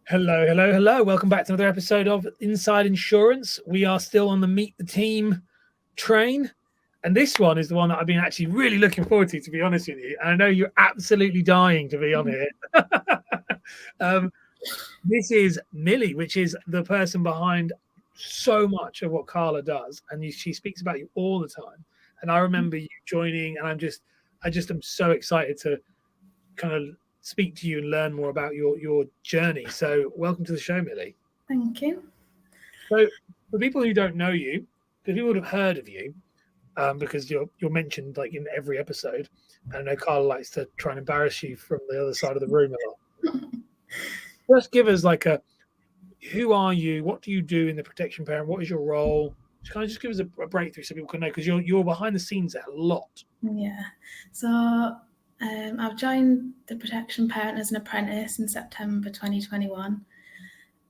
Hello, hello, hello. Welcome back to another episode of Inside Insurance. We are still on the Meet the Team train. And this one is the one that I've been actually really looking forward to be honest with you. And I know you're absolutely dying to be on here. This is Millie, which is the person behind so much of what Carla does. And she speaks about you all the time. And I remember you joining, and I just am so excited to kind of speak to you and learn more about your journey. So welcome to the show, Millie. Thank you. So for people who don't know you, because people would have heard of you, because you're mentioned like in every episode. I know Carla likes to try and embarrass you from the other side of the room a lot. Just give us like who are you? What do you do in the protection parent? What is your role? Just give us a breakthrough so people can know, because you're behind the scenes there a lot. Yeah. So I've joined the protection parent as an apprentice in September 2021,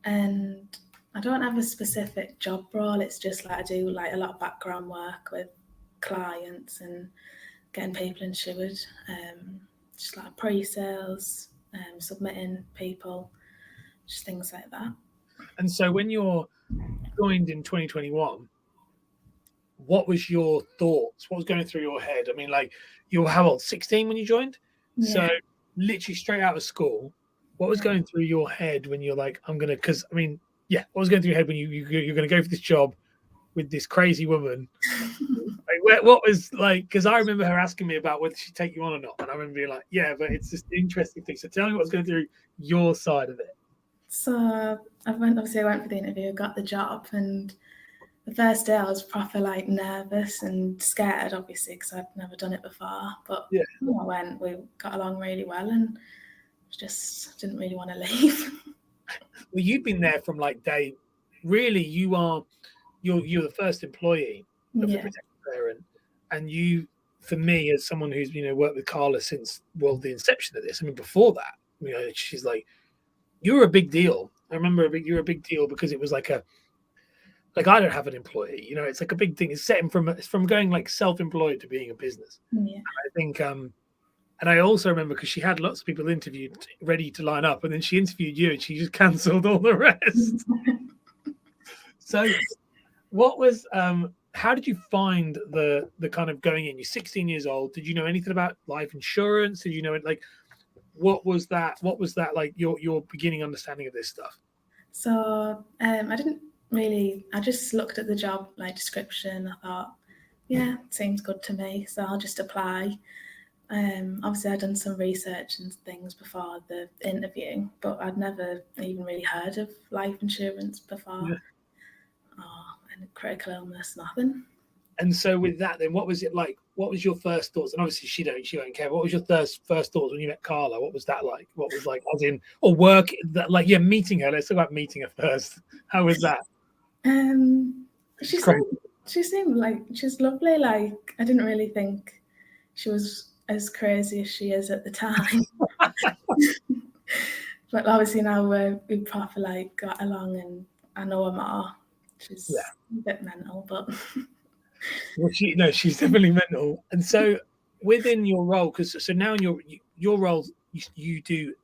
and I don't have a specific job role. It's just like I do like a lot of background work with clients and getting people insured, just like pre-sales, submitting people, just things like that. And so when you're joined in 2021, what was your thoughts? What was going through your head? I mean, like, you were how old? 16 when you joined? Yeah. So literally straight out of school, what was going through your head when you're like, what was going through your head when you're going to go for this job with this crazy woman? Like, what was like, because I remember her asking me about whether she'd take you on or not. And I remember being like, yeah, but it's just an interesting thing. So tell me what's going through your side of it. So I went for the interview, got the job, and the first day I was proper like nervous and scared, obviously, because I'd never done it before. But when I went, we got along really well, and just didn't really want to leave. Well, you've been there from like day. Really, you're the first employee of the protection parent, and you, for me, as someone who's worked with Carla since the inception of this. I mean, before that, she's like, you were a big deal. I remember you were a big deal because it was like I don't have an employee. It's like a big thing. It's setting from going like self-employed to being a business. Yeah. I think, and I also remember because she had lots of people interviewed ready to line up, and then she interviewed you, and she just cancelled all the rest. So, what was? How did you find the kind of going in? You're 16 years old. Did you know anything about life insurance? Did you know it like? What was that? What was that like? Your beginning understanding of this stuff? So I didn't really. I just looked at the job like description. I thought, yeah, it seems good to me, so I'll just apply. Obviously, I'd done some research and things before the interview, but I'd never even really heard of life insurance before, and critical illness, nothing. And so with that, then what was it like? What was your first thoughts? And obviously she won't care. What was your first thoughts when you met Carla? What was that like? What was like, as in, or work that like, meeting her. Let's talk about meeting her first. How was that? She seemed like she's lovely. Like I didn't really think she was as crazy as she is at the time. But obviously now we proper like got along, and I know her more. She's a bit mental, but well, she's definitely mental. And so within your role, because so now in your role, you do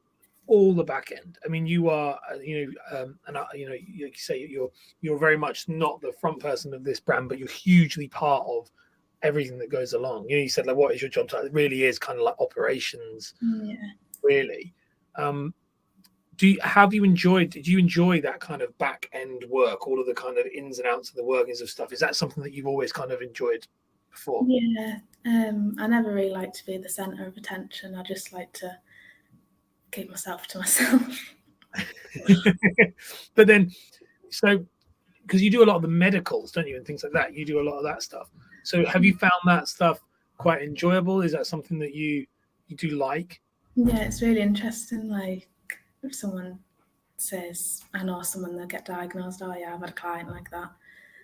all the back end. I mean, you are, like you say, you're very much not the front person of this brand, but you're hugely part of everything that goes along. You said like, what is your job title? It really is kind of like operations. Yeah. Really. Did you enjoy that kind of back end work, all of the kind of ins and outs of the workings of stuff? Is that something that you've always kind of enjoyed before? Yeah. I never really like to be the center of attention. I just like to keep myself to myself. But then, so because you do a lot of the medicals, don't you, and things like that, you do a lot of that stuff. So have you found that stuff quite enjoyable? Is that something that you do like? Yeah, it's really interesting. Like if someone says, I know someone that get diagnosed, oh yeah, I've had a client like that.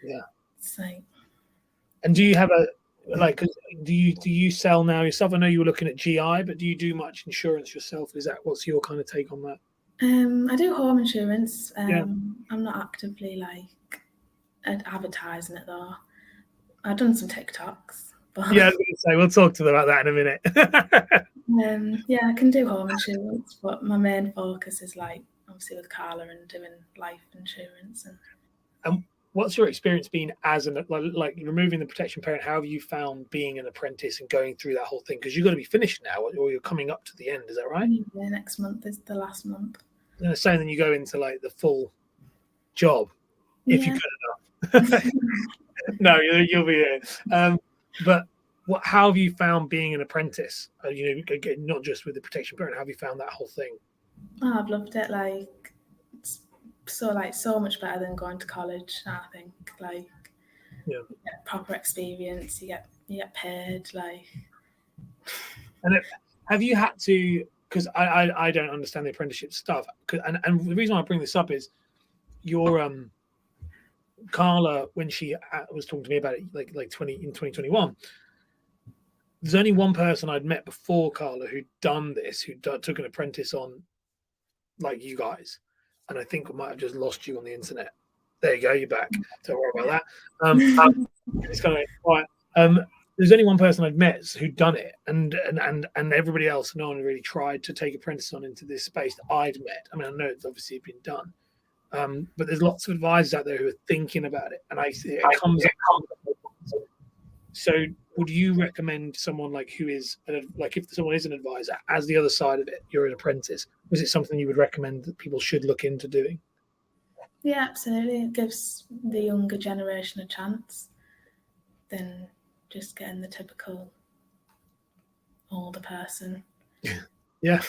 Yeah. It's like. And do you have do you sell now yourself? I know you were looking at GI, but do you do much insurance yourself? What's your kind of take on that? I do home insurance. I'm not actively like advertising it though. I've done some TikToks. But... Yeah, I was going to say we'll talk to them about that in a minute. Yeah, I can do home insurance, but my main focus is like obviously with Carla and doing life insurance. And what's your experience been as an like removing the protection parent? How have you found being an apprentice and going through that whole thing? Because you've got to be finished now, or you're coming up to the end. Is that right? Yeah, next month is the last month. So then you go into like the full job if Yeah. you could enough. No, you'll be there. But how have you found being an apprentice? You know, not just with the protection parent. How have you found that whole thing? Oh, I've loved it. Like it's so much better than going to college. I think like Yeah, you get proper experience. You get paid. Like, and have you had to? Because I don't understand the apprenticeship stuff. And the reason why I bring this up is your Carla, when she was talking to me about it, like 2021. There's only one person I'd met before Carla who'd done this, who took an apprentice on, like you guys, and I think I might have just lost you on the internet. There you go, you're back. Don't worry about that. It's kind of quiet. There's only one person I'd met who'd done it, and everybody else, no one really tried to take apprentice on into this space that I'd met. I mean, I know it's obviously been done, but there's lots of advisors out there who are thinking about it, and it comes up. So, would you recommend someone like who is like if someone is an advisor as the other side of it, you're an apprentice? Was it something you would recommend that people should look into doing? Yeah, absolutely. It gives the younger generation a chance than just getting the typical older person. Yeah.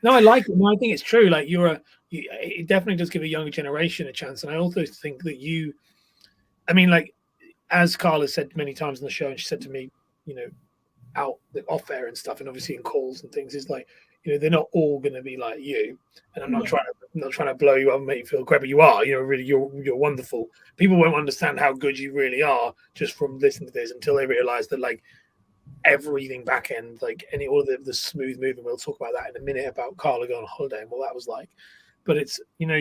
No, I like it. No, I think it's true. Like it definitely does give a younger generation a chance. And I also think that I mean, like, as Carla said many times on the show, and she said to me, you know, out off air and stuff, and obviously in calls and things, is like, you know, they're not all going to be like you. And I'm not trying to blow you up and make you feel great, but you are. You know, really, you're wonderful. People won't understand how good you really are just from listening to this until they realize that like everything back end, like all of the smooth moving. We'll talk about that in a minute about Carla going on holiday and what that was like. But it's, you know,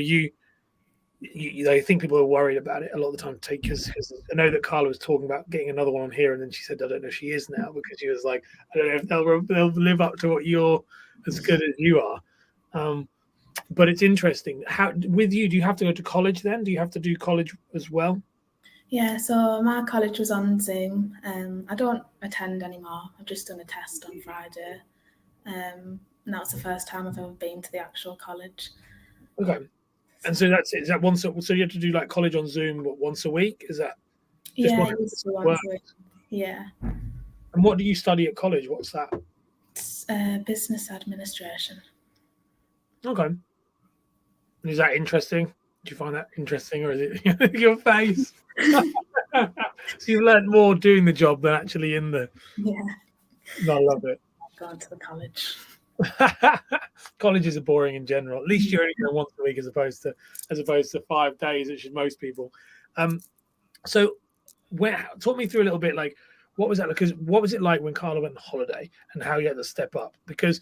I think people are worried about it a lot of the time because I know that Carla was talking about getting another one on here, and then she said, I don't know if she is now, because she was like, I don't know if they'll live up to what you're as good as you are. But it's interesting. How with you, do you have to go to college then? Do you have to do college as well? Yeah, so my college was on Zoom. I don't attend anymore. I've just done a test on Friday. And that was the first time I've ever been to the actual college. Okay. And so is that once? So you have to do like college on Zoom once a week? Is that just once a week? Yeah. And what do you study at college? What's that? It's business administration. Okay. Is that interesting? Do you find that interesting, or is it your face? So you've learned more doing the job than actually in the. Yeah. No, I love it. Going to the college. Colleges are boring in general. At least you're only going once a week as opposed to 5 days, which is most people. So talk me through a little bit, like what was that? Because what was it like when Carla went on holiday and how you had to step up? Because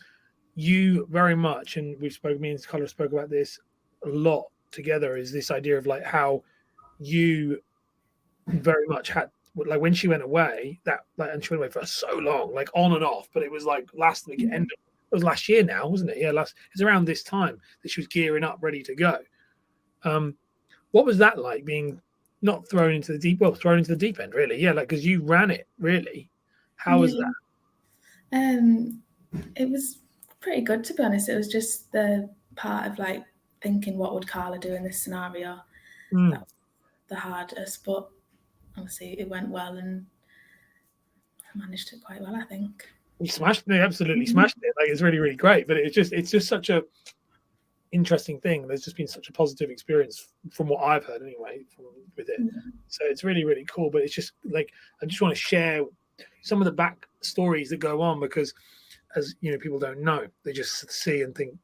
you very much, and me and Carla spoke about this a lot together, is this idea of like how you very much had, like when she went away, and she went away for so long, like on and off, but it was like it was last year now, wasn't it? Yeah, it's around this time that she was gearing up, ready to go. What was that like, being not thrown into the deep end, really? Yeah, like because you ran it, really. How was that? It was pretty good, to be honest. It was just the part of like thinking, what would Carla do in this scenario? That was the hardest, but obviously it went well and I managed it quite well, I think. You smashed it, absolutely smashed it. Like it's really, really great. But it's just such a interesting thing. There's just been such a positive experience from what I've heard anyway with it. So it's really, really cool. But it's just like I just want to share some of the back stories that go on, because as you know, people don't know. They just see and think,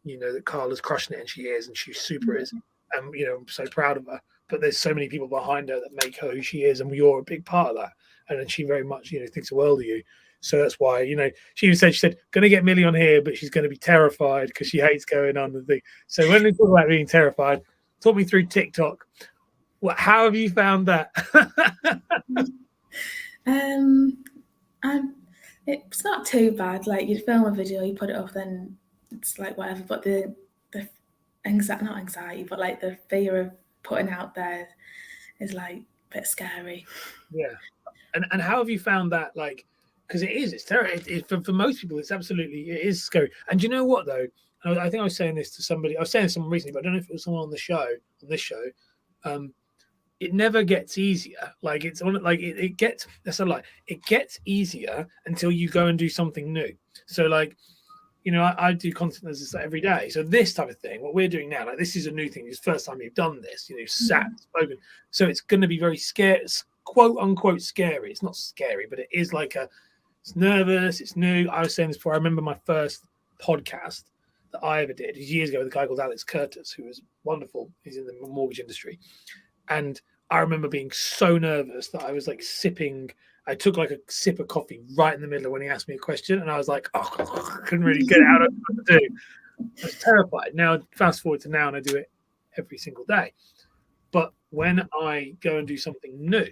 you know, that Carla's crushing it, and she is, and she super is. And you know, I'm so proud of her. But there's so many people behind her that make her who she is, and you're a big part of that. And she very much, you know, thinks the world of you. So that's why, you know, she said, going to get Millie on here, but she's going to be terrified because she hates going on the thing. So when we talk about being terrified, talk me through TikTok. How have you It's not too bad. Like, you film a video, you put it up, then it's like whatever. But the not anxiety, but like the fear of putting out there is like a bit scary. Yeah. And how have you found that? Like, because it's terrible. For most people, it is scary. And you know what though? I think I was saying this to somebody. I was saying this to someone recently, but I don't know if it was someone on this show. It never gets easier. Like it gets. That's a lie. It gets easier until you go and do something new. So like, I do content as this every day. So this type of thing, what we're doing now, like this is a new thing. It's the first time you've done this. Sat, spoken. So it's going to be very scary, quote unquote scary. It's not scary, but it is like it's nervous. It's new. I was saying this before. I remember my first podcast that I ever did years ago with a guy called Alex Curtis, who was wonderful. He's in the mortgage industry. And I remember being so nervous that I was like I took like a sip of coffee right in the middle of when he asked me a question. And I was like, oh, I couldn't really get it out of what to do. I was terrified. Now, fast forward to now, and I do it every single day. But when I go and do something new,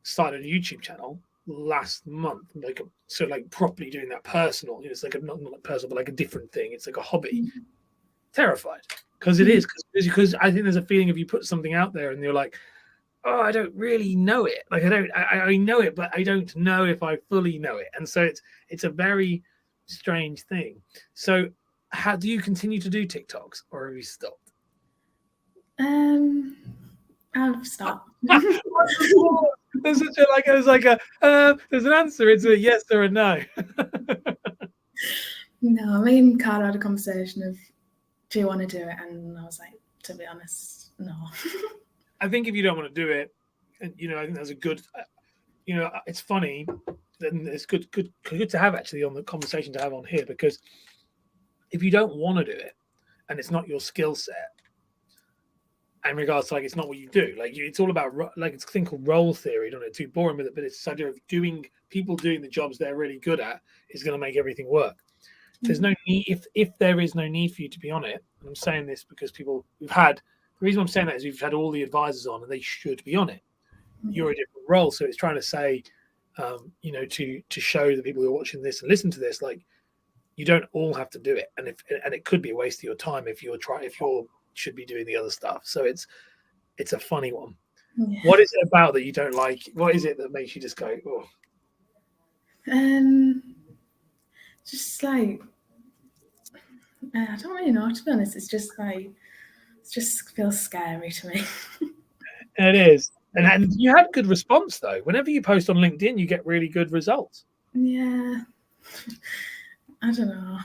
started a YouTube channel last month, like properly doing that personal, it's like not like personal, but like a different thing. It's like a hobby. Terrified. Because it is, because I think there's a feeling if you put something out there and you're like, oh, I don't really know it. Like I know it, but I don't know if I fully know it. And so it's a very strange thing. So how do you continue to do TikToks, or have you stopped? I've stopped. There's an answer. It's a yes or a no. No, me and Carla had a conversation of, do you want to do it? And I was like, to be honest, no. I think if you don't want to do it, and I think that's a good, it's funny, and it's good to have actually on the conversation to have on here, because if you don't want to do it and it's not your skill set, in regards to like it's not what you do, like it's all about like it's a thing called role theory. I don't know, too boring with it, but it's this idea of people doing the jobs they're really good at is going to make everything work. There's no need if there is no need for you to be on it. And I'm saying this because the reason I'm saying that is we've had all the advisors on and they should be on it. You're a different role, so it's trying to say, to show the people who are watching this and listen to this, like you don't all have to do it, and it could be a waste of your time if you should be doing the other stuff. So it's a funny one. Yeah. What is it about that you don't like? What is it that makes you just go, oh? Just like, I don't really know, to be honest. It's just feels scary to me. It is. And you had good response though. Whenever you post on LinkedIn, you get really good results. Yeah. I don't know.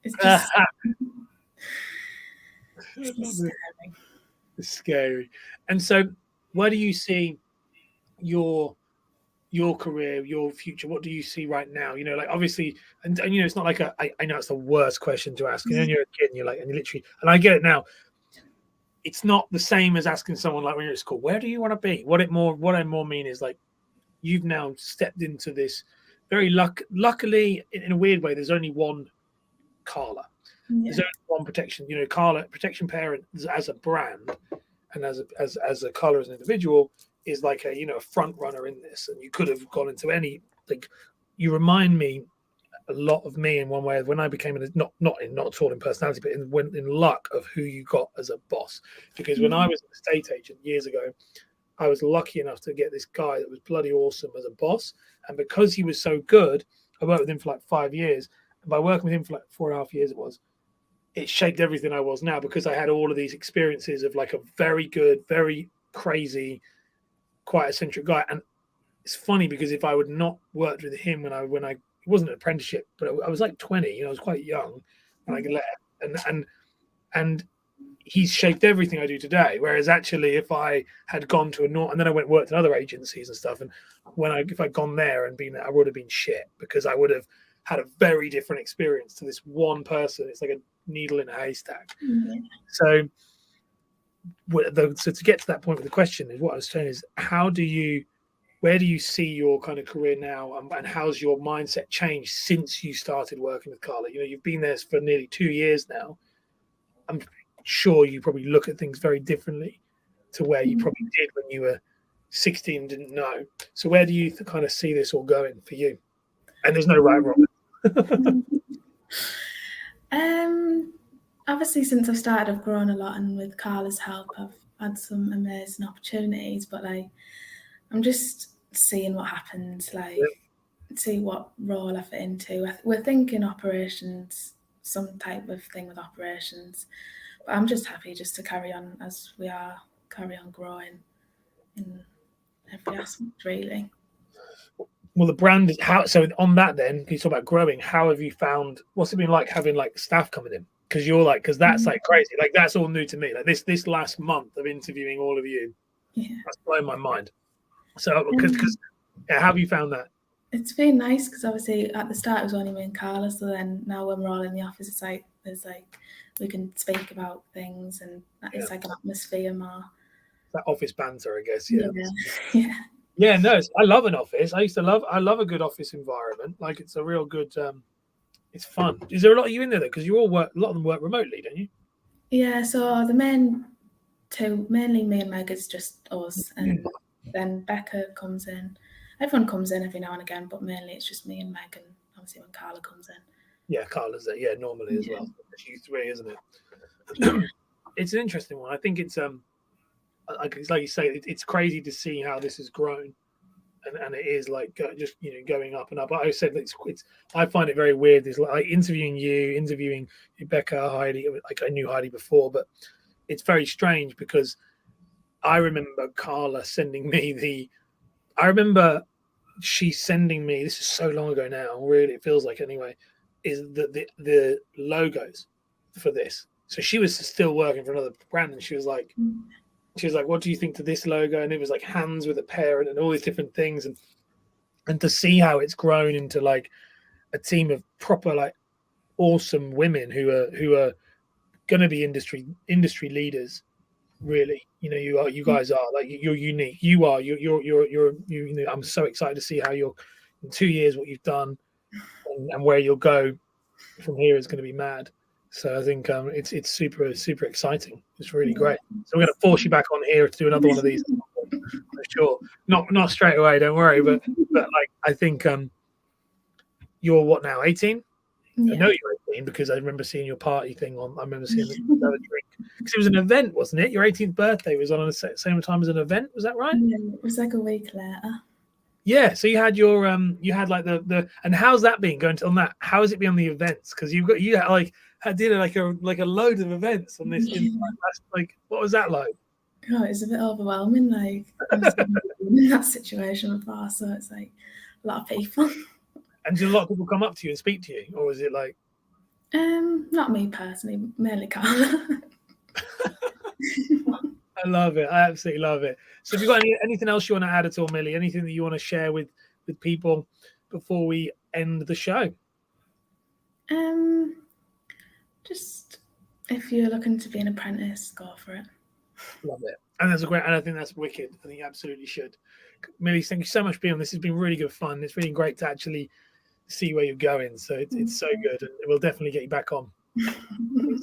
It's just it's scary. It's scary. And so where do you see your career, your future? What do you see right now? Like obviously, and it's not like I know it's the worst question to ask. You're a kid and you're like, and you literally, and I get it now. It's not the same as asking someone like when you're at school, where do you want to be? What I more mean is like, you've now stepped into this very luckily in a weird way. There's only one Carla. Yeah. There's only one protection. Carla, Protection Parent as a brand and as a Carla as an individual is like a front runner in this, and you could have gone into any, like, you remind me a lot of me in one way when I became not at all in personality, but in luck of who you got as a boss. Because when I was an estate agent years ago, I was lucky enough to get this guy that was bloody awesome as a boss, and because he was so good, I worked with him for like 5 years, and by working with him for like 4.5 years, it shaped everything I was now, because I had all of these experiences of like a very good, very crazy, quite eccentric guy. And it's funny because if I would not worked with him when I it wasn't an apprenticeship, but I was like 20, I was quite young when I left, and he's shaped everything I do today. Whereas actually, if I had gone to and then I went and worked in other agencies and stuff, and if I'd gone there and been there, I would have been shit, because I would have had a very different experience to this one person. It's like a needle in a haystack. Mm-hmm. So to get to that point with the question, is what I was saying is, where do you see your kind of career now, and how's your mindset changed since you started working with Carla? You've been there for nearly 2 years now. I'm sure you probably look at things very differently to where you probably did when you were 16 and didn't know. So where do you kind of see this all going for you? And there's no right or wrong. Obviously, since I've started, I've grown a lot, and with Carla's help, I've had some amazing opportunities. But like, I'm just seeing what happens. Like, see what role I fit into. We're thinking operations, some type of thing with operations. But I'm just happy just to carry on as we are, carry on growing in every aspect, really. Well, the brand is how. So on that, then you talk about growing. How have you found? What's it been like having like staff coming in? Because you're like, because that's like crazy. Like that's all new to me. Like this last month of interviewing all of you, that's blown my mind. So because how have you found that? It's been nice because obviously at the start it was only me and Carla. So then now when we're all in the office, it's like there's like we can speak about things, and it's like an atmosphere more. That office banter, I guess. Yeah. Yeah, no, I love an office. I love a good office environment. Like it's a real good, it's fun. Is there a lot of you in there though? Because you all work, a lot of them work remotely, don't you? Yeah, so the main two, mainly me and Meg, is just us, and then Becca comes in. Everyone comes in every now and again, but mainly it's just me and Meg, and obviously when Carla comes in. Yeah, Carla's there. Yeah, normally as well. It's you three, isn't it? It's an interesting one. I think it's like you say, it's crazy to see how this has grown, and it is like just going up and up. I said it's I find it very weird. Is like interviewing Becca, Heidi. Like I knew Heidi before, but it's very strange because I remember Carla sending me I remember she sending me. This is so long ago now. Really, it feels like anyway. Is the logos for this? So she was still working for another brand, and she was like, what do you think to this logo? And it was like hands with a parent and all these different things, and to see how it's grown into like a team of proper like awesome women who are going to be industry leaders. Really, you guys are like you're unique. I'm so excited to see how you're in 2 years what you've done and where you'll go from here is going to be mad. So I think it's super exciting. It's really great. So we're going to force you back on here to do another one of these for sure. Not straight away, don't worry. But like I think you're what now? 18? Yeah. I know you're 18 because I remember seeing your party thing on. I remember seeing another drink because it was an event, wasn't it? Your 18th birthday was on the same time as an event. Was that right? Yeah, it was like a week later. Yeah, so you had your you had like the and how's that been going on that? How has it been on the events? Because you did like a load of events on this. Like, what was that like? Oh, it's a bit overwhelming. Like I've been in that situation before, so it's like a lot of people. And did a lot of people come up to you and speak to you, or was it like? Not me personally, mainly Carla. I love it. I absolutely love it. So, have you got anything else you want to add at all, Millie? Anything that you want to share with people before we end the show? Just if you're looking to be an apprentice, go for it. Love it. And I think that's wicked. I think you absolutely should. Millie, thank you so much for being on. This has been really good fun. It's really great to actually see where you're going. So it's so good, and we'll definitely get you back on.